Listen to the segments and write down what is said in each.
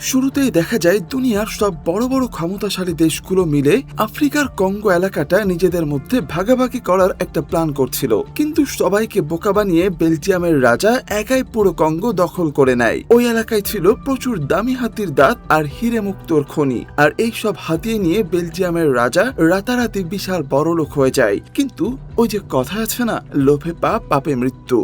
শুরুতেই দেখা যায় দুনিয়ার সব বড় বড় ক্ষমতাশালী দেশগুলো মিলে আফ্রিকার কঙ্গো এলাকাটা নিজেদের মধ্যে ভাগাভাগি করার একটা প্ল্যান করছিল, কিন্তু সবাইকে বোকা বানিয়ে বেলজিয়ামের রাজা একাই পুরো কঙ্গো দখল করে নেয়। ওই এলাকায় ছিল প্রচুর দামি হাতির দাঁত আর হিরে মুক্তোর খনি, আর এই সব হাতিয়ে নিয়ে বেলজিয়ামের রাজা রাতারাতি বিশাল বড়লোক হয়ে যায়। কিন্তু ওই যে কথা আছে না, লোভে পাপ পাপে মৃত্যু।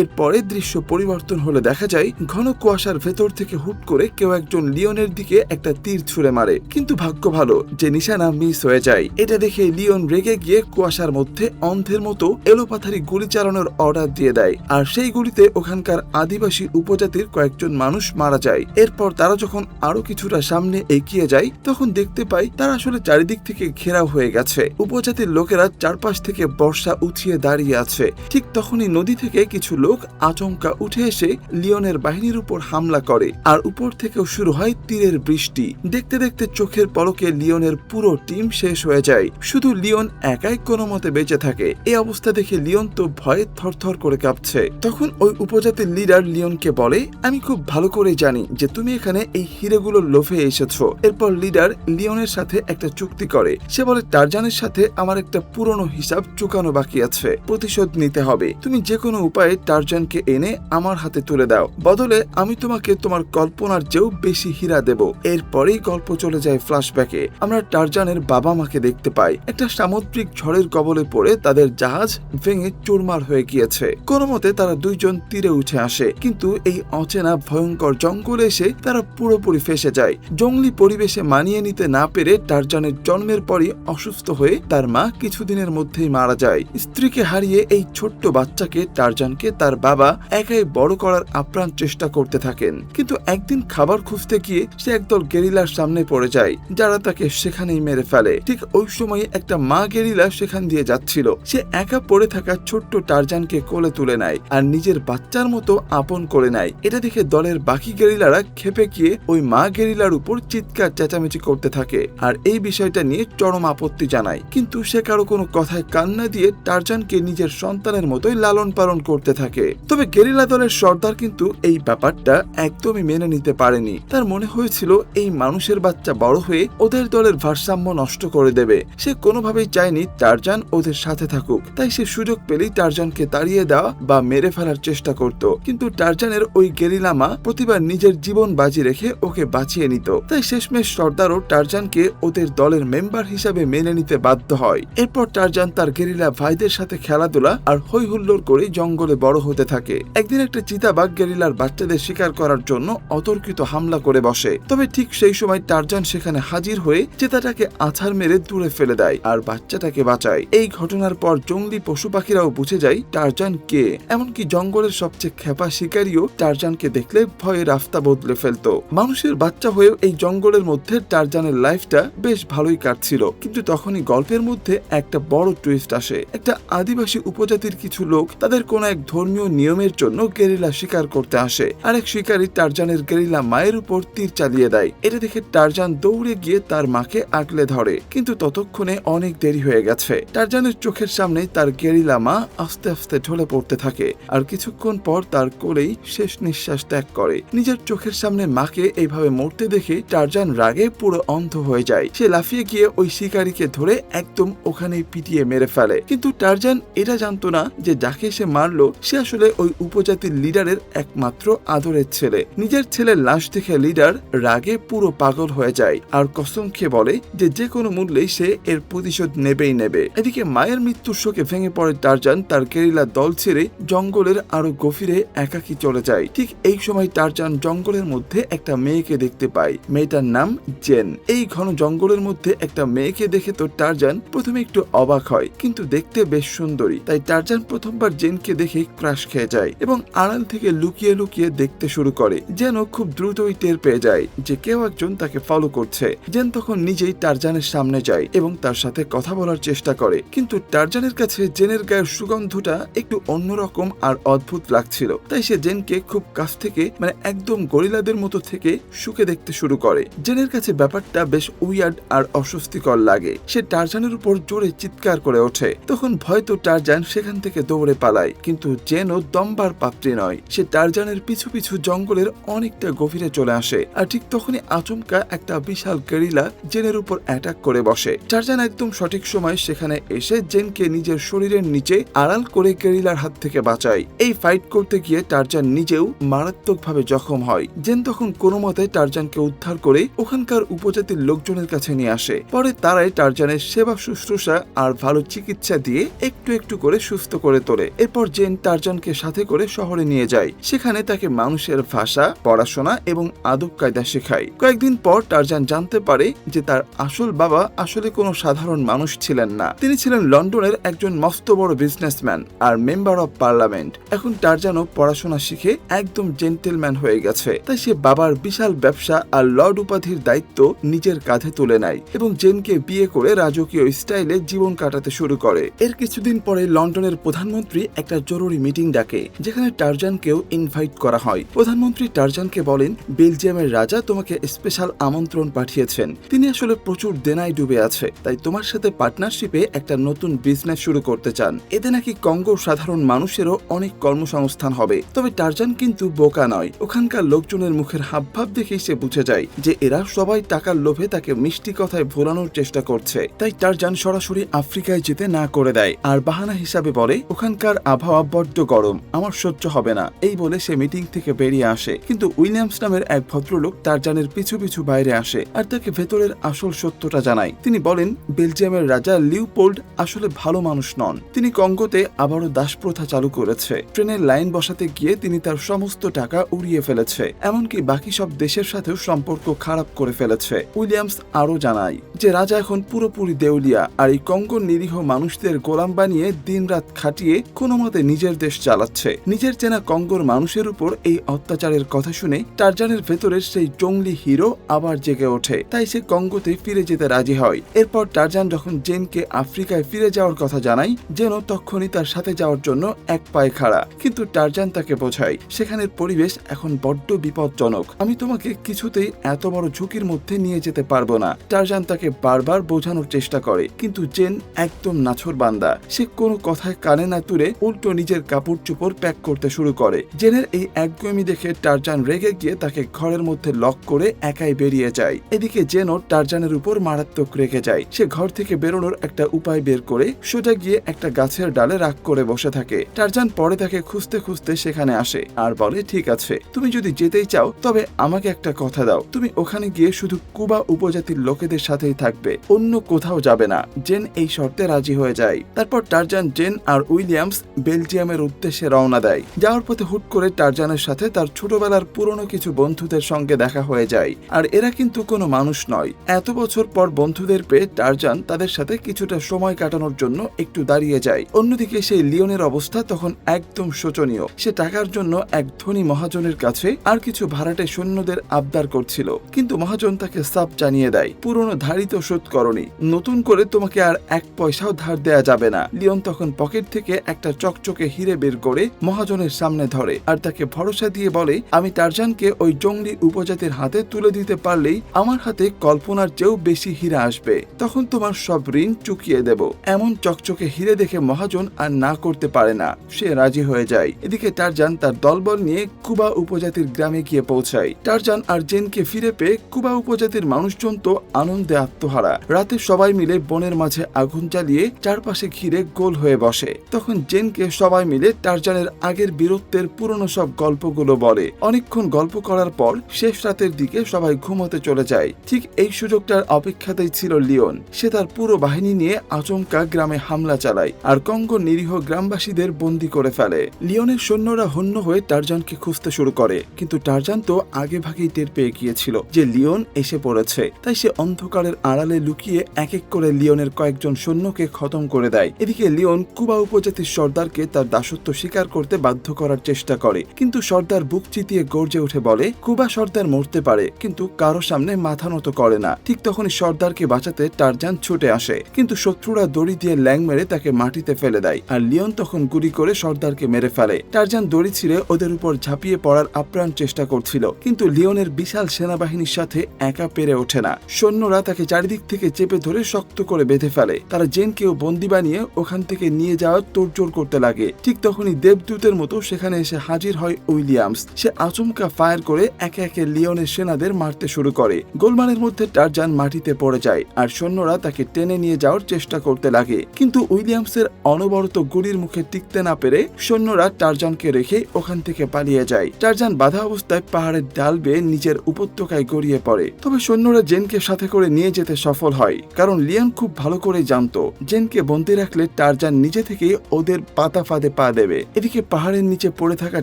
এরপরে দৃশ্য পরিবর্তন হলে দেখা যায় ঘন কুয়াশার ভেতর থেকে হুট করে কেউ একজন লিওনের দিকে একটা তীর ছুঁড়ে মারে, কিন্তু ভাগ্য ভালো যে নিশানা মিস হয়ে যায়। এটা দেখে লিওন রেগে গিয়ে কুয়াশার মধ্যে অন্ধের মতো এলোপাথারি গুলি চালানোর অর্ডার দিয়ে দেয়, আর সেই গুলিতে ওখানকার আদিবাসী উপজাতির কয়েকজন মানুষ মারা যায়। এরপর তারা যখন আরো কিছুটা সামনে এগিয়ে যায় তখন দেখতে পায় তারা আসলে চারিদিক থেকে ঘেরাও হয়ে গেছে। উপজাতির লোকেরা চারপাশ থেকে বর্ষা উঠিয়ে দাঁড়িয়ে আছে। ঠিক তখনই নদী থেকে কিছু লোক আচমকা উঠে এসে লিওনের বাহিনীর উপর হামলা করে, আর উপর থেকেও শুরু হয় তীরের বৃষ্টি। দেখতে দেখতে চোখের পলকে লিওনের পুরো টিম শেষ হয়ে যায়, শুধু লিওন একাই কোনো মতে বেঁচে থাকে। এই অবস্থা দেখে লিওন তো ভয়ে থরথর করে কাঁপছে। তখন ওই উপজাতির লিডার লিওনকে বলে, আমি খুব ভালো করে জানি যে তুমি এখানে এই হিরেগুলোর লোভে এসেছো। এরপর লিডার লিওনের সাথে একটা চুক্তি করে। সে বলে, টারজানের সাথে আমার একটা পুরনো হিসাব চুকানো বাকি আছে, প্রতিশোধ নিতে হবে। তুমি যে কোনো উপায়ে টারজানকে এনে আমার হাতে তুলে দাও, বদলে আমি তোমাকে তোমার কল্পনার চেয়েও বেশি হীরা দেব। এরপরেই গল্প চলে যায় ফ্ল্যাশব্যাকে। আমরা টারজানের বাবা মাকে দেখতে পাই। একটা সামুদ্রিক ঝড়ের কবলে পড়ে তাদের জাহাজ ভেঙে চুরমার হয়ে গিয়েছে। কোনো মতে তারা দুইজন তীরে উঠে আসে, কিন্তু এই অচেনা ভয়ঙ্কর জঙ্গলে এসে তারা পুরোপুরি ফেঁসে যায়। জঙ্গলি পরিবেশে মানিয়ে নিতে না পেরে টারজানের জন্মের পরই অসুস্থ হয়ে তার মা কিছুদিনের মধ্যেই মারা যায়। স্ত্রীকে হারিয়ে এই ছোট্ট বাচ্চাকে টারজানকে তার বাবা একাই বড় করার আপ্রাণ চেষ্টা করতে থাকেন। কিন্তু একদিন খাবার খুঁজতে গিয়ে সে একদল গেরিলার সামনে পড়ে যায়, যারা তাকে সেখানেই মেরে ফেলে। ঠিক ওই সময় একটা মা গেরিলা সেখান দিয়ে যাচ্ছিল। সে একা পড়ে থাকা ছোট্ট টারজানকে কোলে তুলে নেয় আর নিজের বাচ্চার মতো আপন করে নেয়। এটা দেখে দলের বাকি গেরিলারা ক্ষেপে গিয়ে ওই মা গেরিলার উপর চিৎকার চেঁচামেচি করতে থাকে আর এই বিষয়টা নিয়ে চরম আপত্তি জানায়। কিন্তু সে কারো কোনো কথায় কান না দিয়ে টারজানকে নিজের সন্তানের মতোই লালন পালন করতে থাকে। তবে গেরিলা দলের সর্দার কিন্তু এই ব্যাপারটা একদমই মেনে নিতে পারেনি। তার মনে হয়েছিল এই মানুষের বাচ্চা বড় হয়ে ওদের দলের ভারসাম্য নষ্ট করে দেবে। সে কোনোভাবেই চায়নি টারজান ওদের সাথে থাকুক, তাই সে সুযোগ পেলেই টারজানকে তাড়িয়ে দেওয়া বা মেরে ফেলার চেষ্টা করত। কিন্তু টারজানের ওই গেরিলা মা প্রতিবার নিজের জীবন বাজি রেখে ওকে বাঁচিয়ে নিত, তাই শেষমেশ সর্দারও টারজানকে ওদের দলের মেম্বার হিসাবে মেনে নিতে বাধ্য হয়। এরপর টারজান তার গেরিলা ভাইদের সাথে খেলাধুলা আর হই হুল্লোড় করে জঙ্গলে বড় হতে থাকে। একদিন একটা চিতাবাঘ গেরিলার বাচ্চাদের শিকার করার জন্য অতর্কিত হামলা করে বসে। তবে ঠিক সেই সময় টারজান সেখানে হাজির হয়ে চিতাটাকে আছাড় মেরে দূরে ফেলে দেয় আর বাচ্চাটাকে বাঁচায়। এই ঘটনার পর জঙ্গলি পশু পাখিরাও বুঝে যায় টারজান কে। এমনকি জঙ্গলের সবচেয়ে খেপা শিকারীও টারজানকে দেখলে ভয়ে রাস্তা বদলে ফেলতো। মানুষের বাচ্চা হয়েও এই জঙ্গলের মধ্যে টারজানের লাইফটা বেশ ভালোই কাটছিল, কিন্তু তখনই গল্পের মধ্যে একটা বড় টুইস্ট আসে। একটা আদিবাসী উপজাতির কিছু লোক তাদের কোন এক ধর্মীয় নিয়মের জন্য গেরিলা শিকার করতে আসে। আরেক শিকারী টারজানের গেরিলা মায়ের উপর তীর চালিয়ে দেয়। এটা দেখে টারজান দৌড়ে গিয়ে তার মাকে আগলে ধরে, কিন্তু ততক্ষণে অনেক দেরি হয়ে গেছে। টারজানের চোখের সামনে তার গেরিলা মা আস্তে আস্তে ঢলে পড়তে থাকে, আর কিছুক্ষণ পর তার কোলেই শেষ নিঃশ্বাস ত্যাগ করে। নিজের চোখের সামনে মাকে এইভাবে মরতে দেখে টারজান রাগে পুরো অন্ধ হয়ে যায়। সে লাফিয়ে গিয়ে ওই শিকারীকে ধরে একদম ওখানেই পিটিয়ে মেরে ফেলে। কিন্তু টারজান এটা জানতো না যে যাকে সে মারলো সে আসলে ওই উপজাতির লিডারের একমাত্র আদরের ছেলে। নিজের ছেলের লাশ দেখে লিডার রাগে পুরো পাগল হয়ে যায় আর কসম খেয়ে বলে যে যে কোনো মূল্যেই সে এর প্রতিশোধ নেবেই নেবে। এদিকে মায়ের মৃত্যুর শোকে ভেঙে পড়ে টারজান তার গেরিলা দল ছেড়ে জঙ্গলের আরো গভীরে একাকী চলে যায়। ঠিক এই সময় টারজান জঙ্গলের মধ্যে একটা মেয়েকে দেখতে পায়। মেয়েটার নাম জেন। এই ঘন জঙ্গলের মধ্যে একটা মেয়েকে দেখে তো টারজান প্রথমে একটু অবাক হয়, কিন্তু দেখতে বেশ সুন্দরী, তাই টারজান প্রথমবার জেনকে দেখে ক্রাশ খেয়ে যায় এবং আড়াল থেকে লুকিয়ে লুকিয়ে দেখতে শুরু করে, যেন খুব দ্রুতই টের পেয়ে যায় যে কেউ একজন তাকে ফলো করছে। জেন তখন নিজেই টারজানের সামনে যায় এবং তার সাথে কথা বলার চেষ্টা করে, কিন্তু টারজানের কাছে জেনের গায়ের সুগন্ধটা একটু অন্যরকম আর অদ্ভুত লাগছিল, তাই সে জেনকে খুব কাছ থেকে একদম গরিলাদের মতো থেকে শুকে দেখতে শুরু করে। জেনের কাছে ব্যাপারটা বেশ উইয়ার্ড আর অস্বস্তিকর লাগে। সে টারজানের উপর জোরে চিৎকার করে ওঠে। তখন ভয়তো টারজান সেখান থেকে দৌড়ে পালায়, কিন্তু জেনও দমবার পাত্রী নয়। সে টারজানের পিছু পিছু জঙ্গলের অনেকটা গভীরে চলে আসে, আর ঠিক তখনই আচমকা একটা বিশাল গেরিলা জেনের উপর অ্যাটাক করে বসে। টারজান একদম সঠিক সময় সেখানে এসে জেনকে নিজের শরীরের নিচে আড়াল করে গেরিলার হাত থেকে বাঁচায়। এই ফাইট করতে গিয়ে টারজান নিজেও মারাত্মকভাবে জখম হয়। জেন তখন কোনো মতে টারজানকে উদ্ধার করে ওখানকার উপজাতির লোকজনের কাছে নিয়ে আসে। পরে তারাই টারজানের সেবা শুশ্রূষা আর ভালো চিকিৎসা দিয়ে একটু একটু করে সুস্থ করে তোলে। এরপর জেন টারজানকে সাথে করে শহরে নিয়ে যায়। সেখানে তাকে মানুষের ভাষা, পড়াশোনা এবং আদব কায়দা শেখায়। কয়েকদিন পর টারজান জানতে পারে যে তার আসল বাবা আসলে কোনো সাধারণ মানুষ ছিলেন না। তিনি ছিলেন লন্ডনের একজন মস্ত বড় বিজনেসম্যান আর মেম্বার অব পার্লামেন্ট। এখন টারজানও পড়াশোনা শিখে একদম জেন্টেলম্যান হয়ে গেছে। তাই সে বাবার বিশাল ব্যবসা আর লর্ড উপাধির দায়িত্ব নিজের কাঁধে তুলে নেয় এবং জেনকে বিয়ে করে রাজকীয় স্টাইলে জীবন কাটাতে শুরু করে। এর কিছুদিন পরে লন্ডনের প্রধানমন্ত্রী একটা জরুরি মিটিং ডাকে, যেখানে টারজানকেও ইনভাইট করা হয়। প্রধানমন্ত্রী টারজানকে বলেন, বেলজিয়ামের রাজা তোমাকে স্পেশাল আমন্ত্রণ পাঠিয়েছেন। তিনি আসলে প্রচুর দেনায় ডুবে আছে, তাই তোমার সাথে পার্টনারশিপে একটা নতুন বিজনেস শুরু করতে চান। এতে নাকি কঙ্গোর সাধারণ মানুষেরও অনেক কর্মসংস্থান হবে। তবে টারজান কিন্তু বোকা নয়। ওখানকার লোকজনের মুখের হাবভাব দেখেই সে বুঝে যায় যে এরা সবাই টাকার লোভে তাকে মিষ্টি কথায় ভোলানোর চেষ্টা করছে। তাই টারজান সরাসরি আফ্রিকায় যেতে না করে দেয় আর বাহানা হিসাবে বলে, ওখানকার আবহাওয়া বড্ড গরম, আমার সহ্য হবে না। এই বলে সে মিটিং থেকে বেরিয়ে আসে। কিন্তু উইলিয়ামস নামের এক ভদ্রলোক টারজানের পিছু পিছু বাইরে আসে আর তাকে ভেতরের আসল সত্যটা জানায়। তিনি বলেন, বেলজিয়ামের রাজা লিওপোল্ড আসলে ভালো মানুষ নন। তিনি কঙ্গোতে আবারও দাসপ্রথা চালু করেছে। ট্রেনের লাইন বসাতে গিয়ে তিনি তার সমস্ত টাকা উড়িয়ে ফেলেছে, এমনকি বাকি সব দেশের সাথেও সম্পর্ক খারাপ করে ফেলেছে। উইলিয়ামস আরো জানায় যে রাজা এখন পুরোপুরি দেউলিয়া আর এই কঙ্গোর নিরীহ মানুষদের গোলাম বানিয়ে দিনরাত খাটিয়ে কোনো মতে নিজের দেশ চালাচ্ছে। নিজের চেনা কঙ্গোর মানুষের উপর এই অত্যাচারের কথা শুনে টারজানের ভেতরের সেই জঙ্গলি হিরো আবার জেগে ওঠে। তাই সে কঙ্গোতে ফিরে যেতে রাজি হয়। এরপর টারজান যখন জেনকে আফ্রিকায় ফিরে যাওয়ার কথা জানায়, জেনও তখনই তার সাথে যাওয়ার জন্য এক পায়ে খাড়া। কিন্তু টারজান তাকে বোঝায়, সেখানের পরিবেশ এখন বড্ড বিপজ্জনক, আমি তোমাকে কিছুতেই এত বড় ঝুঁকির মধ্যে নিয়ে যেতে পারবো না। টারজান তাকে বারবার বোঝানোর চেষ্টা করে, কিন্তু জেন একদম নাছোড়বান্দা। সে কোনো কথায় কানে না তুলে উল্টো নিজের কাপড় চোপড় প্যাক করতে শুরু করে। জেনের এই একগুঁয়েমি দেখে টারজান রেগে গিয়ে তাকে ঘরের মধ্যে লক করে একাই বেরিয়ে যায়। এদিকে জেনও টারজানের উপর মারাত্মক রেগে যায়। সে ঘর থেকে বেরোনোর একটা উপায় বের করে সোজা গিয়ে একটা গাছের ডালে রাগ করে বসে থাকে। টারজান পরে তাকে খুঁজতে খুঁজতে সেখানে আসে আর বলে, ঠিক আছে, তুমি যদি যেতেই চাও তবে আমাকে একটা কথা দাও, তুমি ওখানে গিয়ে শুধু কুবা উপজাতির লোকেদের সাথেই থাকবে, অন্য কোথাও যাবে না। জেন এই শর্তে রাজি হয়ে যায়। তারপর টারজান, জেন আর উইলিয়ামস বেলজিয়ামের উদ্দেশ্যে রওনা দেয়। যাওয়ার পথে হুট করে টারজানের সাথে তার ছোটবেলার পুরনো কিছু বন্ধুদের সঙ্গে দেখা হয়ে যায়। আর এরা কিন্তু কোনো মানুষ নয়। এত বছর পর বন্ধুদের পেয়ে টারজান তাদের সাথে কিছুটা সময় কাটানোর জন্য একটু দাঁড়িয়ে যায়। অন্যদিকে সেই লিওনের অবস্থা তখন একদম শোচনীয়। সে টাকার জন্য এক ধনী মহাজনের কাছে আর কিছু ভাড়াটে সৈন্যদের আবদার করছিল, কিন্তু মহাজন তাকে সাফ জানিয়ে দেয়, পুরনো ধারই তো শোধ করনি, নতুন করে তোমাকে আর এক পয়সাও ধার দেয়া যাবে না। লিওন তখন পকেট থেকে একটা চকচকে হিরে বের করে মহাজনের সামনে ধরে আর তাকে ভরসা দিয়ে বলে, আমি টারজানকে ওই জঙ্গলি উপজাতির হাতে তুলে দিতে পারলেই আমার হাতে কল্পনার চেয়েও বেশি হীরা আসবে, তখন তোমার সব ঋণ চুকিয়ে দেব। এমন চকচকে হিরে দেখে মহাজন আর না করতে পারে না, সে রাজি হয়ে যায়। এদিকে টারজান তার দলবল নিয়ে কুবা উপজাতির গ্রামে গিয়ে পৌঁছায়। টারজান আর জেনকে ফিরে পেয়ে কুবা উপজাতির মানুষজন তো আনন্দে আত্মহারা। রাতে সবাই মিলে বনের মাঝে আগুন জ্বালিয়ে চারপাশে ঘিরে গোল হয়ে বসে। তখন জেনকে সবাই মিলে টারজানের আগের বীরত্বের পুরনো সব গল্পগুলো বলে। অনেকক্ষণ গল্প করার পর শেষ রাতের দিকে সবাই ঘুমোতে চলে যায়। ঠিক এই সুযোগটার অপেক্ষাতেই ছিল লিওন। সে তার পুরো বাহিনী নিয়ে আচমকা গ্রামে হামলা চালায় আর কঙ্গো নিরীহ গ্রামবাসীদের বন্দী করে ফেলে। লিওনের সৈন্যরা হন্য হয়ে টারজানকে খুঁজতে শুরু করে, কিন্তু টারজান তো আগে ভাগেই টের পেয়ে গিয়েছিল যে লিওন এসে পড়েছে। তাই সে অন্ধকারের আড়ালে লুকিয়ে এক এক করে লিওনের কয়েকজন সৈন্যকে খতম করে দেয়। এদিকে লিওন কুবা উপজাতির সর্দারকে তার দাসত্ব স্বীকার করতে বাধ্য করার চেষ্টা করে, কিন্তু সর্দার বুক চিতিয়ে গর্জে উঠে বলে, কুবা সর্দার মরতে পারে কিন্তু কারো সামনে মাথা নত করে না। ঠিক তখনই সর্দারকে বাঁচাতে টারজান ছুটে আসে, কিন্তু শত্রুরা দড়ি দিয়ে ল্যাং মেরে তাকে মাটিতে ফেলে দেয় আর লিওন তখন গুলি করে সর্দারকে মেরে ফেলে। টারজান দড়ি ছিঁড়ে ওদের উপর ঝাঁপিয়ে পড়ার আপ্রাণ চেষ্টা করছিল, কিন্তু লিওনের বিশাল সেনাবাহিনীর সাথে একা পেরে ওঠে না। সৈন্যরা তাকে চারিদিক থেকে চেপে ধরে শক্ত করে বেঁধে ফেলে। তারা জেনকেও বন্দি বানিয়ে ওখান থেকে নিয়ে যাওয়ার তোড়জোড় করতে লাগে। ঠিক তখনই দেবদূতের মতো সেখানে এসে হাজির হয় উইলিয়ামস। সে আচমকা ফায়ার করে একে একে লিওনের সেনাদের মারতে শুরু করে। গোলমালের মধ্যে টারজান মাটিতে পড়ে যায় আর সৈন্যরা তাকে টেনে নিয়ে যাওয়ার চেষ্টা করতে লাগে, কিন্তু উইলিয়ামসের অনবরত গুলির মুখে টিকতে না পেরে সৈন্যরা টারজানকে রেখে ওখান থেকে পালিয়ে যায়। টারজান বাধা অবস্থায় পাহাড়ের ডাল বেয়ে নিজের উপত্যকায় গড়িয়ে পড়ে। তবে সৈন্যরা জেনকে সাথে করে নিয়ে যেতে সফল হয়, কারণ লিওন খুব ভালো করে জানতো জেনকে বন্দী রাখলে টারজান নিজে থেকেই ওদের পাতা ফাঁদে পা দেবে। এদিকে পাহাড়ের নিচে পড়ে থাকা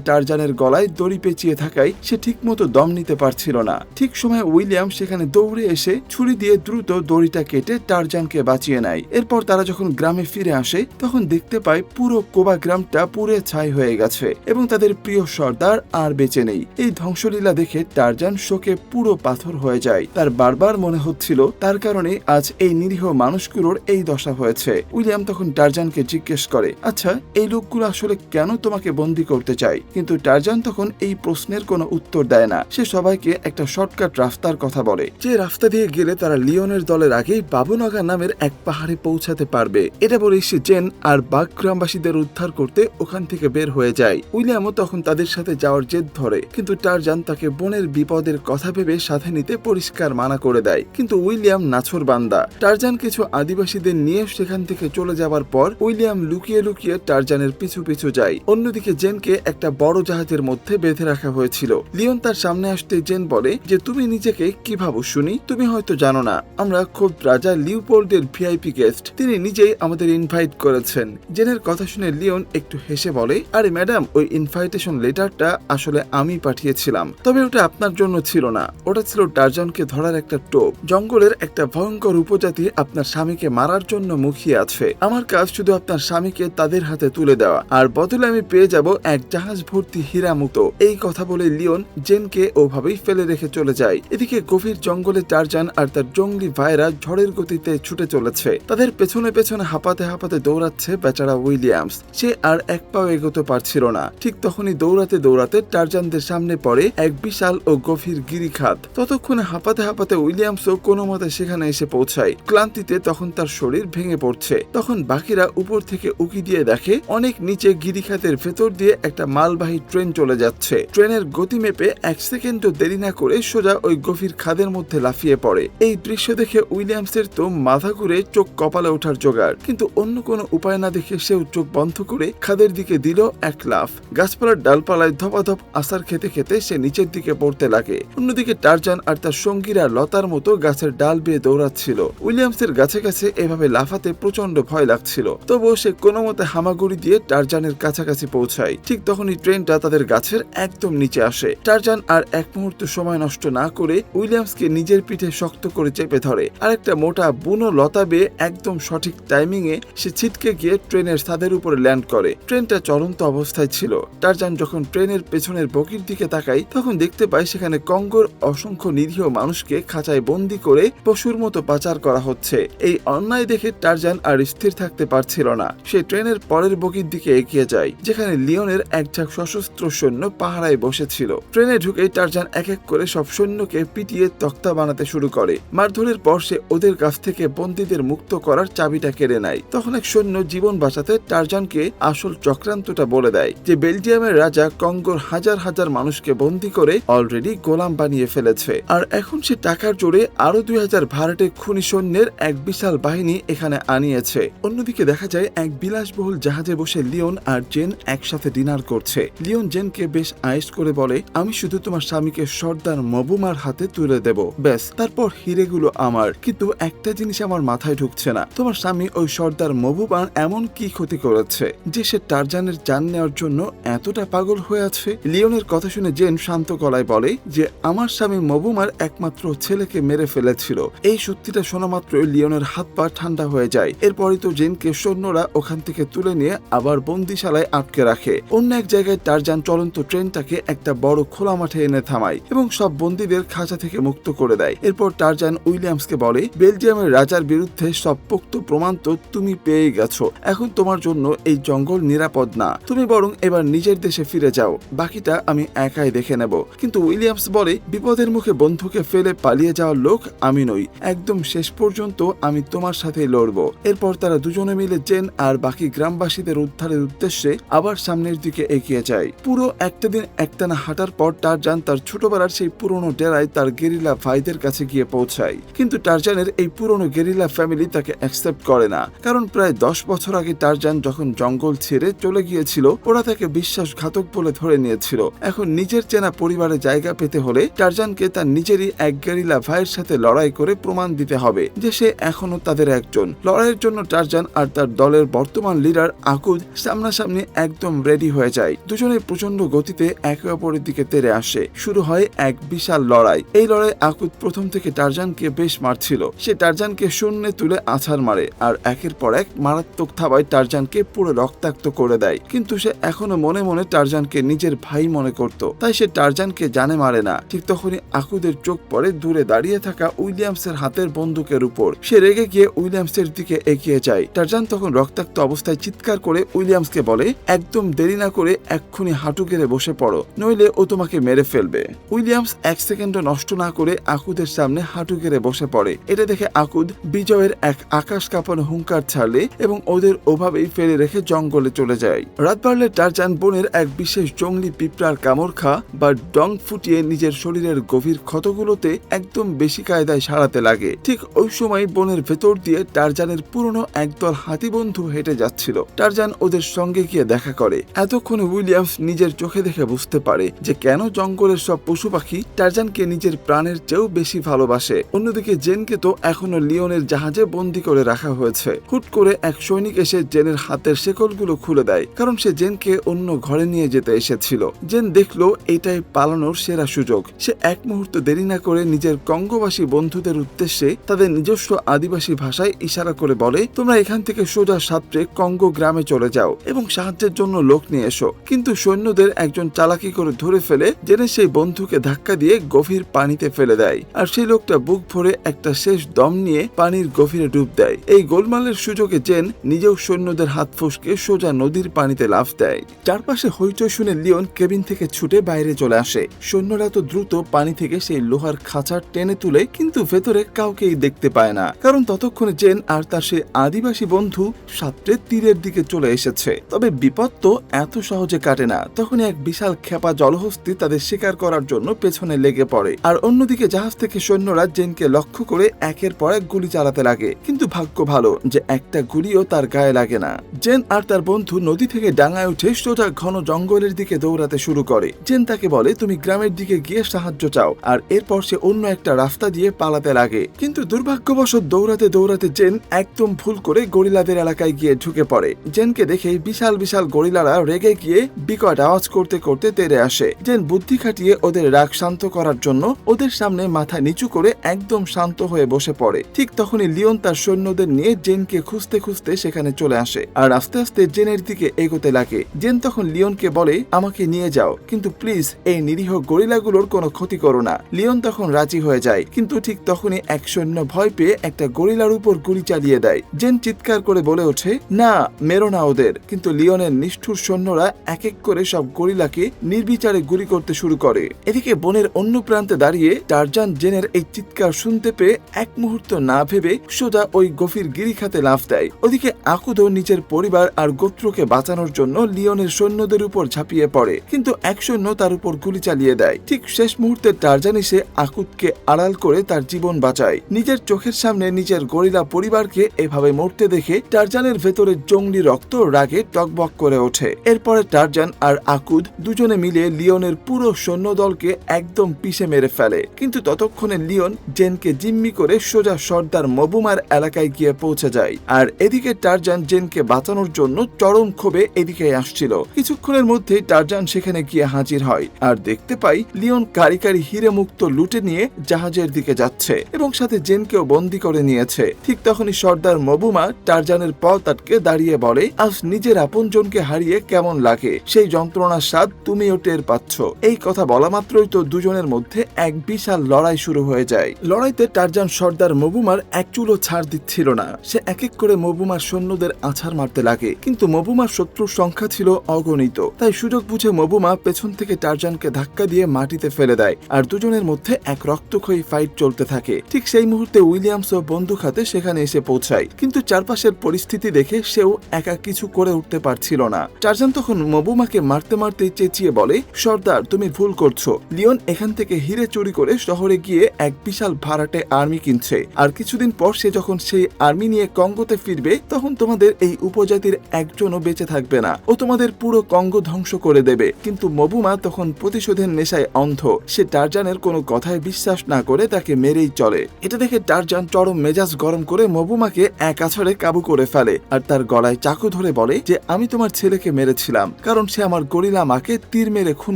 টারজানের গলায় দড়ি পেঁচিয়ে থাকায় সে ঠিক মতো দম নিতে পারছিল না। ঠিক সময় উইলিয়াম সেখানে দৌড়ে এসে ছুরি দিয়ে দ্রুত দড়িটা কেটে টারজানকে বাঁচিয়ে নেয়। এরপর তারা যখন গ্রামে ফিরে আসে তখন দেখতে পায় পুরো কোবা গ্রামটা পুড়ে ছাই হয়ে গেছে এবং তাদের প্রিয় সর্দার আর বেঁচে নেই। এই ধ্বংসলীলা দেখে টারজান শোকে পুরো পাথর হয়ে যায়। তার বারবার মনে হচ্ছিল তার কারণে আজ এই নিরীহ মানুষগুলোর এই দশা হয়েছে। উইলিয়াম তখন টারজানকে জিজ্ঞেস করে, আচ্ছা এই লোকগুলো আসলে কেন তোমাকে বন্দী করতে চায়? কিন্তু টারজান তখন এই প্রশ্নের কোনো উত্তর দেয় না। সে সবাইকে একটা শর্টকাট রাস্তার কথা বলে, যে রাস্তা দিয়ে গেলে তারা লিওনের দলের আগেই বাবুনগা নামের এক পাহাড়ে পৌঁছাতে পারবে। এটা বলে সে জেন আর বাঘ গ্রামবাসীদের উদ্ধার করতে ওখান থেকে বের হয়ে যায়। উইলিয়ামও তখন তাদের সাথে যাওয়ার জেদ ধরে, কিন্তু টারজান তাকে বনের বিপদের কথা ভেবে সাথে নিতে পরিষ্কার মানা করে দেয়। কিন্তু উইলিয়াম নাছোড় বান্দা। টারজান কিছু আদিবাসীদের নিয়ে সেখান থেকে চলে যাওয়ার পর উইলিয়াম লুকিয়ে লুকিয়ে টারজানের পিছু পিছু যায়। অন্যদিকে জেনকে একটা বড় জাহাজের মধ্যে বেঁধে রাখা হয়েছিল। লিওন তার সামনে আসতে জেন বলে যে তুমি নিজেকে কি ভাবো শুনি? তুমি হয়তো জানো না আমরা খোদ রাজা লিওপোল্ডের ভিআইপি গেস্ট। তিনি নিজেই আমাদের ইনভাইট করেছেন। জেনের কথা শুনে লিওন একটু হেসে বলে, আরে ম্যাডাম, ওই ইনভাইটেশন লেটারটা আসলে আমি পাঠিয়েছিলাম, তবে ওটা আপনার জন্য ছিল না। ওটা ছিল টারজানকে ধরার একটা টোপ। জঙ্গলের একটা ভয়ঙ্কর উপজাতি আপনার স্বামীকে মারার জন্য মুখিয়ে আছে। আমার কাজ শুধু আপনার স্বামীকে তাদের হাতে তুলে দেওয়া, আর বদলে আমি পেয়ে যাব এক জাহাজ ভর্তি হীরা মুক্ত। এই কথা বলে লিওন জেনকে ওভাবেই ফেলে রেখে চলে যায়। এদিকে গভীর জঙ্গলে টারজান আর তার জঙ্গলি ভাইরা ঝড়ের গতিতে ছুটে চলেছে। তাদের পেছনে পেছনে হাঁপাতে হাঁপাতে দৌড়াচ্ছে বেচারা উইলিয়ামস। সে আর এক পাও এগোতে পারছিল না। ঠিক তখনই দৌড়াতে দৌড়াতে টারজানদের সামনে পড়ে এক বিশাল ও গভীর গিরিখাত। ততক্ষণে হাঁপাতে হাঁপাতে উইলিয়ামসও কোনো মতে সেখানে এসে পৌঁছায়। ক্লান্তিতে তখন তার শরীর ভেঙে পড়ছে। তখন বাকিরা উপর থেকে উকি দিয়ে দেখে অনেক নিচে গিরিখাতের ভেতর দিয়ে একটা মালবাহী ট্রেন চলে যাচ্ছে। ট্রেনের গতি মেপে 1 সেকেন্ডও দেরি না করে সোজা ওই গভীর খাদের মধ্যে লাফিয়ে পড়ে। এই দৃশ্য দেখে উইলিয়ামসের তো মাথা ঘুরে চোখ কপালে ওঠার জোগাড়, কিন্তু অন্য কোনো উপায় না দেখে সেও চোখ বন্ধ করে খাদের দিকে দিল এক লাফ। গাছপালার ডালপালায় ধপাধপ আছাড় খেতে খেতে সে নিচের দিকে পড়তে লাগে। অন্যদিকে টারজান আর তার সঙ্গীরা লতার মতো গাছের ডাল বেয়ে দৌড়াচ্ছিল। উইলিয়ামসের গাছে কাছে এভাবে লাফাতে প্রচন্ড ভয় লাগছিল, তবুও সে কোনো মতে হামাগুড়ি দিয়ে টারজানের কাছাকাছি পৌঁছায়। ঠিক তখনই ট্রেনটা তাদের গাছের একদম নিচে আসে। টারজান আর এক মুহূর্ত সময় নষ্ট না করে উইলিয়ামসকে নিজের পিঠে শক্ত করে চেপে ধরে, আর একটা মোটা বুনো লতা বেয়ে একদম সঠিক টাইমিং এ সে ছিটকে গিয়ে ট্রেনের ছাদের উপরে ল্যান্ড করে। ট্রেনটা চলন্ত অবস্থায় ছিল। টারজান যখন ট্রেনের পেছনের বগির দিকে তাকায় তখন দেখতে পায় সেখানে কঙ্গোর অসংখ্য নিরীহ মানুষকে খাঁচায় বন্দি করে পশুর মতো পাচার করা হচ্ছে। এই অন্যায় দেখে টারজান আর স্থির থাকতে পারছিল না। সে ট্রেনের পরের বগির দিকে এগিয়ে যায়, যেখানে লিওনের এক ঝাঁক সশস্ত্র সৈন্য পাহারায় বসেছিল। ট্রেনে ঢুকে টারজান এক এক করে সব সৈন্যকে পিটিয়ে তক্তা বানাতে শুরু করে। মারধরের পর সে ওদের কাছ থেকে বন্দীদের মুক্ত করার চাবিটা কেড়ে নেয়। তখন এক সৈন্য জীবন বাঁচাতে টারজানকে আসল চক্রান্তটা বলে দেয় যে বেলজিয়ামের রাজা কঙ্গোর হাজার হাজার মানুষকে বন্দী করে অলরেডি গোলাম বানিয়ে ফেলেছে, আর এখন সে টাকার জোরে আরো 2000 ভাড়াটে খুনি সৈন্যের এক বিশাল বাহিনী এখানে আনিয়েছে। অন্যদিকে দেখা যায় এক বিলাসবহুল জাহাজে বসে লিওন আর জেন একসাথে ডিনার করছে। লিওন জেনকে বেশ আয়েশ করে বলে, আমি শুধু তোমার স্বামীকে সর্দার মবুমার হাতে তুলে দেব, ব্যাস, তারপর হিরেগুলো আমার। কিন্তু একটা জিনিস আমার মাথায় ঢুকছে না, তোমার স্বামী ওই সর্দার মবুমার এমন কি ক্ষতি করেছে যে সে টারজানের জান নেওয়ার জন্য এতটা পাগল হয়ে আছে? লিওনের কথা শুনে জেন শান্ত গলায় বলে যে আমার স্বামী মবুমার একমাত্র ছেলেকে মেরে ফেলেছিল। এই সত্যিটা শোনা মাত্রই লিওনের হাত পা ঠান্ডা হয়ে যায়। এরপরই তো জেনকে সৈন্যরা ওখান থেকে তুলে নিয়ে আবার বন্দিশালায় আটকে রাখে। অন্য এক জায়গায় টারজান চলন্ত ট্রেনটাকে একটা বড় খোলা মাঠে এনে থামায় এবং সব বন্দীদের খাঁচা থেকে মুক্ত করে দেয়। এরপর টারজান উইলিয়ামসকে বলে, বেলজিয়ামের রাজার বিরুদ্ধে সব পোক্ত প্রমাণ তো তুমি পেয়ে গেছো। এখন তোমার জন্য এই জঙ্গল নিরাপদ না, তুমি বরং এবার নিজের দেশে ফিরে যাও, বাকিটা আমি একাই দেখে নেব। কিন্তু উইলিয়ামস বলে, বিপদের মুখে বন্ধুকে ফেলে পালিয়ে যাওয়ার লোক আমি নই, একদম শেষ পর্যন্ত আমি তোমার সাথে লড়বো। এরপর তারা দুজনে মিলে জেন আর বাকি গ্রামবাসীদের উদ্ধারের উদ্দেশ্যে আবার সামনের দিকে এগিয়ে যায়। পুরো একটা দিন একটানা হাঁটার পর টারজান তার ছোটবেলার সেই পুরনো ডেরায় তার গেরিলা ভাইদের কাছে গিয়ে পৌঁছায়। কিন্তু টারজানের এই পুরনো গেরিলা ফ্যামিলি তাকে অ্যাকসেপ্ট করে না, কারণ প্রায় 10 বছর আগে টারজান যখন জঙ্গল ছেড়ে চলে গিয়েছিল ওরা তাকে বিশ্বাসঘাতক বলে ধরে নিয়েছিল। এখন নিজের চেনা পরিবারে জায়গা পেতে হলে টারজানকে তার নিজেরই এক গেরিলা ভাইয়ের সাথে লড়াই করে প্রমাণ দিতে হবে যে সে এখনো তাদের একজন। লড়াইয়ের জন্য টারজান আর তার দলের বর্তমান লিডার আকুদ সামনাসামনি একদম রেডি হয়ে যায়। দুজনে প্রচন্ড গতিতে একে অপরের দিকে তেড়ে আসে। শুরু হয় এক বিশাল লড়াই। এই লড়াই আকুদ প্রথম থেকে টারজানকে বেশ মারছিল। সে টারজানকে শূন্যে তুলে আছাড় মারে আর একের পর এক মারাত্মক থাবায় টারজানকে পুরো রক্তাক্ত করে দেয়। কিন্তু সে এখনো মনে মনে টারজানকে নিজের ভাই মনে করত, তাই সে টারজানকে জানে মারে না। ঠিক তখনই আকুদের চোখ পড়ে দূরে দাঁড়িয়ে থাকা উইলিয়ামসের হাতের বন্দুকের উপর। সে রেগে গিয়ে উইলিয়ামসের দিকে এগিয়ে যায়। টারজান তখন রক্তাক্ত অবস্থায় চিৎকার করে উইলিয়ামসকে বলে, একদম দেরি না করে এক্ষুনি হাঁটু গেড়ে বসে পড়ো, নইলে ও তোমাকে মেরে ফেলবে। উইলিয়ামস এক সেকেন্ডও নষ্ট না করে আকুদের সামনে হাঁটু গেড়ে বসে পড়ে। এটা দেখে আকুদ বিজয়ের এক আকাশ কাঁপানো হুঙ্কার ছাড়লে এবং ওদের ওভাবেই ফেলে রেখে জঙ্গলে চলে যায়। রাত বাড়লে টারজান বনের এক বিশেষ জঙ্গলি পিঁপড়ার কামড় খা বা ডং ফুটিয়ে নিজের শরীরের গভীর ক্ষতগুলোতে একদম বেশি কায়দায় সারাতে লাগে। ঠিক ওই সময় বনের ভেতর দিয়ে টারজানের পুরনো একদল হাতি বন্ধু হেঁটে যাচ্ছিল। টারজান ওদের সঙ্গে গিয়ে দেখা করে। এতক্ষণে উইলিয়ামস নিজের চোখে দেখে বুঝতে পারে যে কেন জঙ্গলের সব পশু পাখি টারজানকে নিজের প্রাণের চেয়েও বেশি ভালোবাসে। অন্যদিকে জেনকে তো এখনো লিওনের জাহাজে বন্দী করে রাখা হয়েছে। হুট করে এক সৈনিক এসে জেনের হাতের শেকলগুলো খুলে দেয়, কারণ সে জেনকে অন্য ঘরে নিয়ে যেতে এসেছিল। জেন দেখলো এটাই পালানোর সেরা সুযোগ। সে এক মুহূর্ত দেরি না করে নিজের কঙ্গোবাসী বন্ধুদের উদ্দেশ্যে তাদের নিজস্ব আদিবাসী ভাষায় ইশারা করে বলে, তোমরা এখান থেকে সোজা সাঁতরে কঙ্গো গ্রামে চলে যাও এবং সাহায্যের জন্য লোক নিয়ে এসো। কিন্তু সৈন্যদের একজন চালাকি করে ধরে ফেলে জেনে সেই বন্ধুকে ধাক্কা দিয়ে গভীর পানিতে ফেলে দেয়, আর সেই লোকটা বুক ভরে একটা শেষ দম নিয়ে পানির গভীরে ডুব দেয়। এই গোলমালের সুযোগে জেন নিজেও সৈন্যদের হাত ফসকে সোজা নদীর পানিতে লাফ দেয়। চারপাশে হইচই শুনে লিওন কেবিন থেকে ছুটে বাইরে চলে আসে। সৈন্যরা তো দ্রুত পানি থেকে সেই লোহার খাঁচা টেনে তুলে, কিন্তু ভেতরে কাউকেই দেখতে পায় না, কারণ ততক্ষণে জেন আর তার সেই আদিবাসী বন্ধু সাঁতরে তীরের দিকে চলে এসেছে। তবে বিপদ তো এত সহজে কাটে না। তখনই এক বিশাল খেপা জলহস্তী তাদের শিকার করার জন্য পেছনে লেগে পড়ে, আর অন্যদিকে জাহাজ থেকে সৈন্যরা জেনকে লক্ষ্য করে একের পর এক গুলি চালাতে লাগে। কিন্তু ভাগ্য ভালো যে একটা গুলিও তার গায়ে লাগে না। জেন আর তার বন্ধু নদী থেকে ডাঙায় উঠে সোজা ঘন জঙ্গলের দিকে দৌড়াতে শুরু করে। জেন তাকে বলে, তুমি গ্রামের দিকে গিয়ে সাহায্য চাও, আর এরপর সে অন্য একটা রাস্তা দিয়ে পালাতে লাগে। কিন্তু দুর্ভাগ্যবশত দৌড়াতে দৌড়াতে জেন একদম ভুল করে গরিলাদের এলাকায় গিয়ে ঢুকে পড়ে। জেনকে দেখে বিশাল বিশাল গরিলারা রেগে গিয়ে বিকট আওয়াজ করতে করতে তেড়ে আসে। জেন বুদ্ধি খাটিয়ে ওদের রাগ শান্ত করার জন্য ওদের সামনে মাথা নিচু করে একদম শান্ত হয়ে বসে পড়ে। ঠিক তখনই লিওন তার সৈন্যদের নিয়ে জেনকে খুঁজতে খুঁজতে সেখানে চলে আসে, আর আস্তে আস্তে জেনের দিকে এগোতে লাগে। জেন তখন লিওনকে বলে, আমাকে নিয়ে যাও, কিন্তু প্লিজ এই নিরীহ গরিলাগুলোর কোনো ক্ষতি করো না। লিওন তখন রাজি হয়ে যায়, কিন্তু ঠিক তখনই এক সৈন্য ভয় পেয়ে একটা গরিলার উপর গুলি চালিয়ে দেয়। জেন চিৎকার করে বলে ওঠে, না, মেরো না ওদের। কিন্তু লিওনের নিষ্ঠুর সৈন্যরা এক এক করে সব গরিলাকে নির্বিচারে গুলি করতে শুরু করে। এদিকে বনের অন্য প্রান্তে দাঁড়িয়ে টারজান জেনের এই চিৎকার শুনতে পেয়ে এক মুহূর্ত না ভেবে সোজা ওই গভীর গিরিখাতে লাফ দেয়। ওদিকে আকুদও নিজের পরিবার আর গোত্রকে বাঁচানোর জন্য লিওনের সৈন্যদের উপর ঝাঁপিয়ে পড়ে, কিন্তু এক সৈন্য তার উপর গুলি চালিয়ে দেয়। ঠিক শেষ মুহূর্তে টারজান এসে আকুদকে আড়াল করে তার জীবন বাঁচায়। নিজের চোখের সামনে নিজের গরিলা পরিবারকে এভাবে মরতে দেখে টারজানের ভেতরে জঙ্গলি রক্ত রাগে টকবক করে ওঠে। এরপরে টারজান আর আকুদ দুজনে মিলে লিওনের পুরো সৈন্য দলকে একদম পিষে মেরে ফেলে। কিন্তু ততক্ষণে লিওন জেনকে জিম্মি করে সোজা সর্দার মবুমার এলাকায় গিয়ে পৌঁছে যায়। আর এদিকে টারজান জেনকে বাঁচানোর জন্য চরম ক্ষোভে এদিকে আসছিল। কিছুক্ষণের মধ্যেই টারজান সেখানে গিয়ে হাজির হয়, আর দেখতে পাই লিওন কারি কারি হিরে মুক্ত লুটে নিয়ে জাহাজের দিকে যাচ্ছে এবং সাথে জেনকেও বন্দী করে নিয়েছে। ঠিক তখনই সর্দার মবুমা টারজানের পথ আটকে দাঁড়িয়ে বলে, আজ নিজের আপনজনকে হারিয়ে কেমন লাগে, সেই যন্ত্রণার স্বাদ তুমিও টের পাচ্ছ। এই কথা বলা মাত্রই তো দুজনের মধ্যে এক বিশাল লড়াই শুরু হয়ে যায়। লড়াইতে টারজান সর্দার মবুমার এক চুলো ছাড় দিচ্ছিল না। সে এক এক করে মবুমার সৈন্যদের আছাড় মারতে লাগে, কিন্তু মবুমার শত্রুর সংখ্যা ছিল অগণিত। তাই সুযোগ বুঝে মবুমা পেছন থেকে টারজানকে ধাক্কা দিয়ে মাটিতে ফেলে দেয়, আর দুজনের মধ্যে এক রক্তক্ষয়ী ফাইট চলতে থাকে। ঠিক সেই মুহূর্তে উইলিয়ামস ও বন্দুক হাতে সেখানে এসে পৌঁছায়, কিন্তু চারপাশের পরিস্থিতি দেখে সেও একা কিছু করে উঠতে পারছিল না। টারজান তখন মবুমাকে মারতে মারতে চেঁচিয়ে বলে, সর্দার তুমি ভুল করছো। লিওন এখান থেকে হিরে চুরি করে শহরে গিয়ে এক বিশাল ভাড়াটে আর্মি কিনছে, আর কিছুদিন পর সে যখন সেই আর্মি নিয়ে কঙ্গোতে ফিরবে তখন তোমাদের এই উপজাতির একজনও বেঁচে থাকবে না, ও তোমাদের পুরো কঙ্গো ধ্বংস করে দেবে। কিন্তু মবুমা তখন প্রতিশোধের নেশায় অন্ধ, সে টারজানের কোনো কথায় বিশ্বাস না করে তাকে মেরেই চলে। এটা দেখে টারজান চরম মেজাজ গরম করে মবুমাকে এক আছাড়ে কাবু করে ফেলে আর তার গলায় চাকু ধরে বলে যে আমি তোমার ছেলেকে মেরেছিলাম কারণ সে আমার গরিলা মাকে তীর মেরে খুন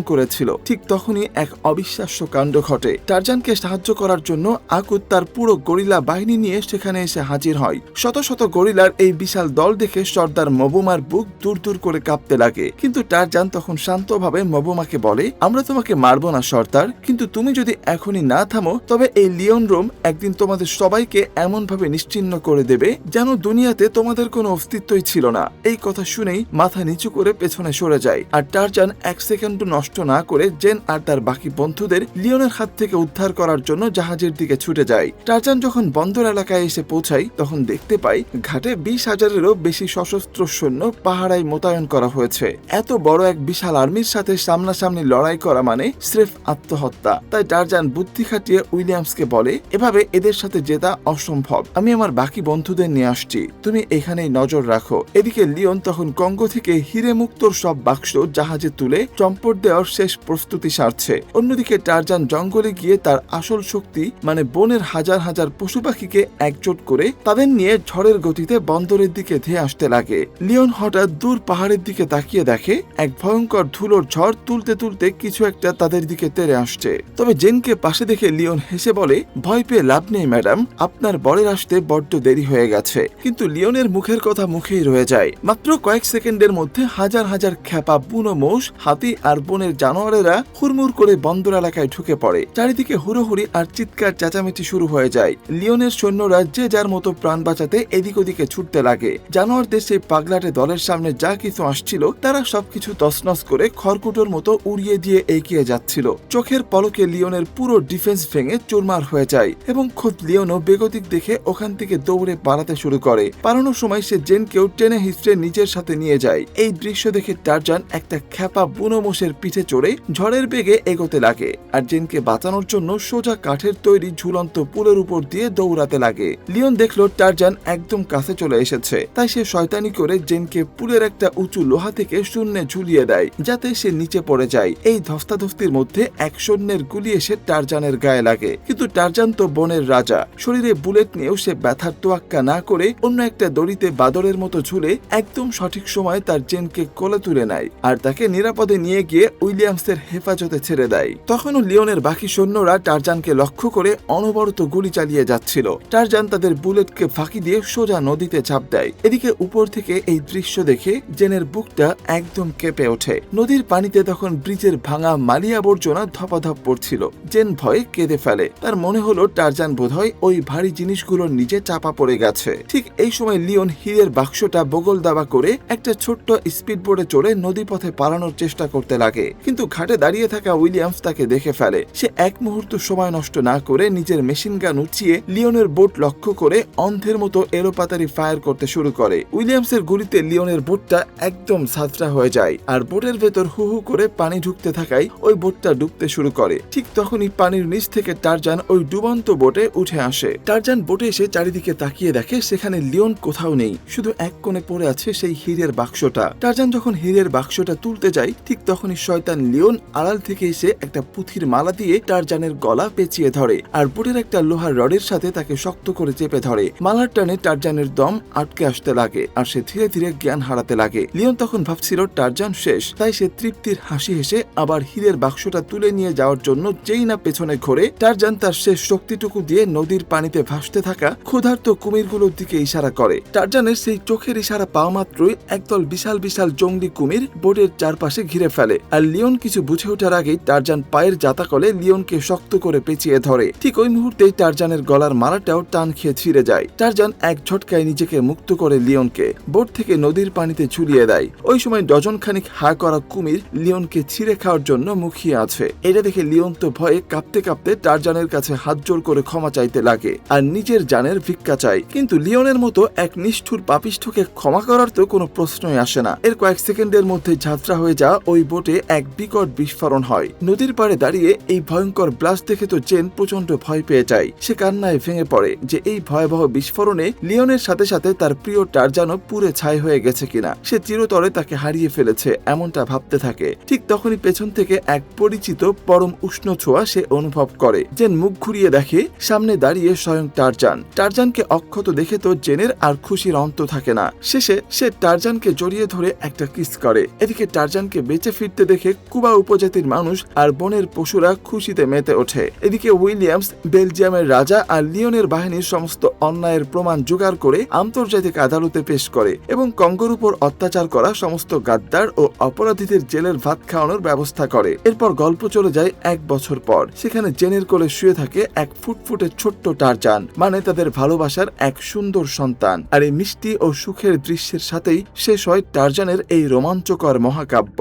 করেছিল। ঠিক তখনই এক অবিশ্বাস্য কাণ্ড ঘটে। টারজানকে সাহায্য করার জন্য আকুত তার পুরো গরিলা বাহিনী নিয়ে সেখানে এসে হাজির হয়। শত শত গরিলার এই বিশাল দল দেখে সর্দার মবুমার বুক দূর দূর করে কাঁপতে লাগে। কিন্তু টারজান তখন শান্তভাবে মবুমাকে বলে, আমরা তোমাকে মারবো না সর্দার, কিন্তু তুমি যদি এখনই না থামো তবে এই লিওন রোম একদিন তোমাদের সবাইকে এমন ভাবে নিশ্চিহ্ন করে দেবে যেন দুনিয়াতে তোমাদের কোনো অস্তিত্বই ছিল না। এই কথা শুনেই মাথা নিচু করে পেছনে সরে যায়, আর টারজান এক সেকেন্ড নষ্ট না করে জেন আর তার বাকি বন্ধুদের লিওনের হাত থেকে উদ্ধার করার জন্য জাহাজের দিকে ছুটে যায়। টারজান যখন বন্দর এলাকায় এসে পৌঁছায় তখন দেখতে পায় ঘাটে 20,000-এরও বেশি সশস্ত্র সৈন্য পাহারায় মোতায়েন করা হয়েছে। এত বড় এক বিশাল আর্মির সাথে সামনাসামনি লড়াই করা মানে স্রেফ আত্মহত্যা। তাই টারজান বুদ্ধি খাটিয়ে উইলিয়ামসকে বলে, এভাবে এদের সাথে জেতা অসম্ভব, আমি আমার বাকি বন্ধুদের নিয়ে আসছি, তুমি এখানেই নজর রাখো। এদিকে লিওন তখন কঙ্গো থেকে হিরে মুক্তোর সব বাক্স জাহাজে তুলে চম্পট দেওয়ার শেষ প্রস্তুতি সারছে। অন্যদিকে টারজান জঙ্গলে গিয়ে তার আসল শক্তি মানে বনের হাজার হাজার পশু পাখিকে একজোট করে তাদের নিয়ে ঝড়ের গতিতে বন্দরের দিকে ধেয়ে আসতে লাগে। লিওন হঠাৎ দূর পাহাড়ের দিকে তাকিয়ে দেখে এক ভয়ঙ্কর ধুলোর ঝড় তুলতে তুলতে কিছু একটা তাদের দিকে তেড়ে আসছে। তবে জেনকে পাশে দেখে লিওন হেসে বলে, ভয় পেয়ে লাভ নেই ম্যাডাম, আপনার বরের আসতে বড্ড দেরি হয়ে গেছে। কিন্তু লিওনের মুখের কথা মুখেই রয়ে যায়। মাত্র কয়েক সেকেন্ডের মধ্যে হাজার হাজার খ্যাপা বুনো মোষ, হাতি আর বনের জানোয়ারেরা হুড়মুড় করে বন্দর এলাকায় ঢুকে পড়ে। চারিদিকে হুড়োহুড়ি আর চিৎকার চেঁচামেচি শুরু হয়ে যায়। লিওনের সৈন্যরা যে যার মতো প্রাণ বাঁচাতে এদিক ওদিকে ছুটতে লাগে। জানোয়ারদের সেই পাগলাটে দলের সামনে যা কিছু আসছিল তারা সবকিছু তছনছ করে খড়কুটোর মতো উড়িয়ে দিয়ে এগিয়ে যাচ্ছিল। চোখের পলকে লিওনের পুরো ডিফেন্স ভেঙে চুরমার হয়ে যায় এবং খোদ লিওনও বেগতিক দেখে ওখান থেকে দৌড়ে পালাতে শুরু করে। পালানোর সময় সে জেনকেও টেনে হিস্ট্রে নিজের সাথে নিয়ে যায়। এই দৃশ্য দেখে টারজান একটা খ্যাপা বুনো মোষের পিঠে চড়ে ঝড়ের বেগে এগোতে লাগে আর জেনকে বাঁচানোর জন্য সোজা কাঠের তৈরি ঝুলন্ত পুলের উপর দিয়ে দৌড়াতে লাগে। লিওন দেখলো টারজান একদম কাছে চলে এসেছে, তাই সে শয়তানি করে জেনকে পুলের একটা উঁচু লোহা থেকে শূন্যে ঝুলিয়ে দেয় যাতে সে নিচে পড়ে যায়। এই ধস্তাধস্তির মধ্যে এক সৈন্যের গুলি এসে টারজানের গায়ে লাগে, কিন্তু টারজান তো বনের রাজা, শরীরে বুলেট নিয়েও সে ব্যথার তোয়াক্কা না করে অন্য একটা দড়িতে বাদরের মতো ঝুলে একদম সঠিক সময় তার জেনকে কোলে তুলে নেয় আর তাকে নিরাপদে নিয়ে গিয়ে উইলিয়ামসের হেফাজতে ছেড়ে দেয়। তখনও লিওনের বাকি সৈন্যরা টারজানকে লক্ষ্য করে অনবরত গুলি চালিয়ে যাচ্ছিল। টারজান তাদের বুলেটকে ফাঁকি দিয়ে সোজা নদীতে ঝাঁপ দেয়। এদিকে উপর থেকে এই দৃশ্য দেখে জেনের বুকটা একদম কেঁপে ওঠে। নদীর পানিতে তখন ব্রিজের ভাঙা মালি আবর্জনা ধপাধপ পড়ছিল। জেন ভয়ে কেঁদে ফেলে, তার মনে হলো টারজান বোধহয় ওই ভারী জিনিসগুলোর নিচে চাপা পড়ে গেছে। ঠিক এই সময় লিওন হীরের বাক্সটা বগল দাবা করে একটা ছোট্ট স্পিড বোর্ডে চড়ে নদী পথে পালানোর চেষ্টা করতে লাগে, কিন্তু ঘাটে দাঁড়িয়ে থাকা উইলিয়ামস তাকে দেখে ফেলে। সে এক মুহূর্ত সময় নষ্ট না করে নিজের মেশিন গান উঁচিয়ে লিওনের বোট লক্ষ্য করে অন্ধের মতো এলোপাতারি ফায়ার করতে শুরু করে। উইলিয়ামসের গুলিতে লিওনের বোটটা একদম সাতরা হয়ে যায় আর বোটের ভেতর হু হু করে পানি ঢুকতে থাকায় ওই বোটটা ডুবতে শুরু করে। ঠিক তখনই পানির নিচ থেকে টারজান ওই ডুবন্ত বোটে উঠে আসে। টারজান বোটে এসে চারিদিকে তাকিয়ে দেখে সেখানে লিওন কোথাও নেই, শুধু এক কোণে পড়ে আছে সেই হীরের বাক্সটা। টারজান যখন হীরের বাক্সটা তুলতে যায় ঠিক তখনই শয়তান লিওন আড়াল থেকে এসে একটা পুঁথির মালা দিয়ে টারজানের গলা পেঁচিয়ে ধরে আর বোটের একটা লোহার রডের সাথে তাকে শক্ত করে চেপে ধরে। মালার টানে টারজানের দম আটকে আসতে লাগে আর সে ধীরে ধীরে জ্ঞান হারাতে লাগে। লিওন তখন ভাবছিল টারজান শেষ, তাই সে তৃপ্তির হাসি হেসে আবার হীরের বাক্সটা তুলে নিয়ে যাওয়ার জন্য যেই না পেছনে ঘোরে, টারজান তার শেষ শক্তিটুকু দিয়ে নদীর পানিতে ভাসতে থাকা ক্ষুধার্ত কুমিরগুলোর দিকে ইশারা করে। টারজানের সেই চোখের ইশারা পাওয়া মাত্রই একদল বিশাল বিশাল জঙ্গলি কুমির বোটের চারপাশে ঘিরে ফেলে আর লিওন কিছু বুঝে ওঠার আগেই টারজান পায়ের জাতাকলে লিওনকে শক্ত করে পেঁচিয়ে ধরে। ঠিক ওই মুহূর্তেই টারজানের গলার মালাটাও টান খেয়ে ছিঁড়ে যায়। টারজান এক ঝটকায় নিজেকে মুক্ত করে লিওনকে বোট থেকে নদীর পানিতে ঝুলিয়ে দেয়। ওই সময় ডজন খানিক হা করা কুমির লিওনকে ছিঁড়ে খাওয়ার জন্য মুখিয়ে আছে। এটা দেখে লিওন তো ভয়ে কাঁপতে কাঁপতে টারজানের কাছে হাত জোর করে ক্ষমা চাইতে লাগে আর নিজের জানের ভিক্ষা চায়। কিন্তু লিওনের মতো এক নিষ্ঠুর পাপিষ্ঠকে ক্ষমা করার তো তো কোনো প্রশ্নই আসে না। এর কয়েক সেকেন্ডের মধ্যে যাত্রা হয়ে যাওয়া ওই বোটে এক বিকট বিস্ফোরণ হয়। নদীর পাড়ে দাঁড়িয়ে এই ভয়ঙ্কর ব্লাস্ট দেখে তো জেন প্রচন্ড ভয় পেয়ে যায়। সে কান্নায় ভেঙে পড়ে যে এই ভয়াবহ বিস্ফোরণে লিওনের সাথে সাথে তার প্রিয় টারজানও পুড়ে ছাই হয়ে গেছে কিনা, সে চিরতরে তাকে হারিয়ে ফেলেছে এমনটা ভাবতে থাকে। ঠিক তখনই পেছন থেকে এক পরিচিত পরম উষ্ণ ছোঁয়া সে অনুভব করে। জেন মুখ ঘুরিয়ে দেখে সামনে দাঁড়িয়ে স্বয়ং টারজান। টারজানকে অক্ষত দেখে তো জেনের আর খুশির অন্ত থাকে না। শেষে সে টারজানকে জড়িয়ে ধরে একটা কিস করে। এদিকে টারজানকে বেঁচে ফিরতে দেখে কুবা উপজাতির মানুষ আর বনের পশুরা খুশিতে মেতে ওঠে। এদিকে উইলিয়ামস বেলজিয়ামের রাজা আর লিওনের বাহিনীর সমস্ত অন্যায়ের প্রমাণ জোগাড় করে আন্তর্জাতিক আদালতে পেশ করে এবং কঙ্গোর উপর অত্যাচার করা সমস্ত গাদ্দার ও অপরাধীদের জেলের ভাত খাওয়ানোর ব্যবস্থা করে। এরপর গল্প চলে যায় 1 বছর পর। সেখানে জেনের কোলে শুয়ে থাকে এক ফুটফুটে ছোট্ট টারজান, মানে তাদের ভালোবাসার এক সুন্দর সন্তান। আর এই মিষ্টি ও সুখের দৃশ্যের সাথেই শেষ হয় টারজানের এই রোমাঞ্চকর মহাকাব্য।